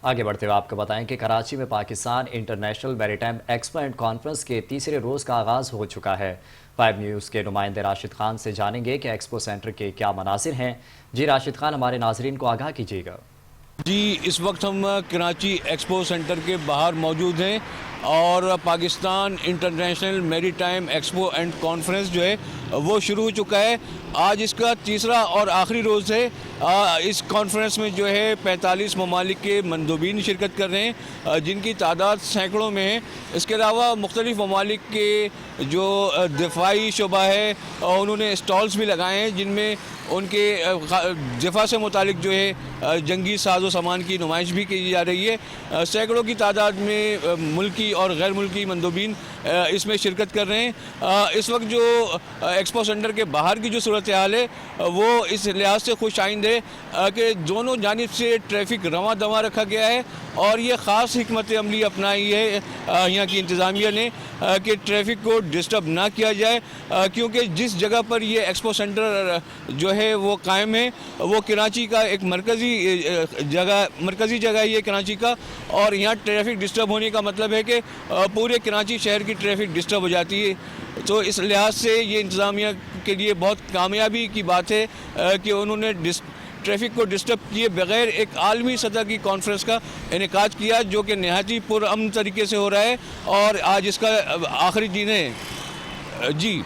آگے بڑھتے ہوئے آپ کو بتائیں کہ کراچی میں Pakistan international maritime expo and conference کے تیسرے روز کا آغاز ہو چکا ہے۔ 5 نیوز کے نمائندے راشد خان سے جانیں گے کہ ایکسپو سینٹر کے کیا مناظر ہیں۔ جی راشد خان، ہمارے ناظرین کو آگاہ کیجیے گا۔ جی، اس وقت ہم کراچی ایکسپو سینٹر کے باہر موجود ہیں اور پاکستان انٹرنیشنل میری ٹائم ایکسپو اینڈ کانفرنس جو ہے وہ شروع ہو چکا ہے۔ آج اس کا تیسرا اور آخری روز ہے۔ اس کانفرنس میں جو ہے 45 ممالک کے مندوبین شرکت کر رہے ہیں، جن کی تعداد سینکڑوں میں ہے۔ اس کے علاوہ مختلف ممالک کے جو دفاعی شعبہ ہے انہوں نے اسٹالز بھی لگائے ہیں، جن میں ان کے دفاع سے متعلق جو ہے جنگی ساز و سامان کی نمائش بھی کی جا رہی ہے۔ سینکڑوں کی تعداد میں ملکی اور غیر ملکی مندوبین اس میں شرکت کر رہے ہیں۔ اس وقت جو ایکسپو سینٹر کے باہر کی جو صورتحال ہے وہ اس لحاظ سے خوش آئند ہے کہ دونوں جانب سے ٹریفک رواں دواں رکھا گیا ہے، اور یہ خاص حکمت عملی اپنائی ہے یہاں کی انتظامیہ نے کہ ٹریفک کو ڈسٹرب نہ کیا جائے، کیونکہ جس جگہ پر یہ ایکسپو سینٹر جو ہے وہ قائم ہے وہ کراچی کا ایک مرکزی جگہ ہے یہ کراچی کا، اور یہاں ٹریفک ڈسٹرب ہونے کا مطلب ہے کہ پورے کراچی شہر کی ٹریفک ڈسٹرب ہو جاتی ہے۔ تو اس لحاظ سے یہ انتظامیہ کے لیے بہت کامیابی کی بات ہے کہ انہوں نے ٹریفک کو ڈسٹرب کیے بغیر ایک عالمی سطح کی کانفرنس کا انعقاد کیا، جو کہ نہایت ہی پرامن طریقے سے ہو رہا ہے، اور آج اس کا آخری دن ہے۔ جی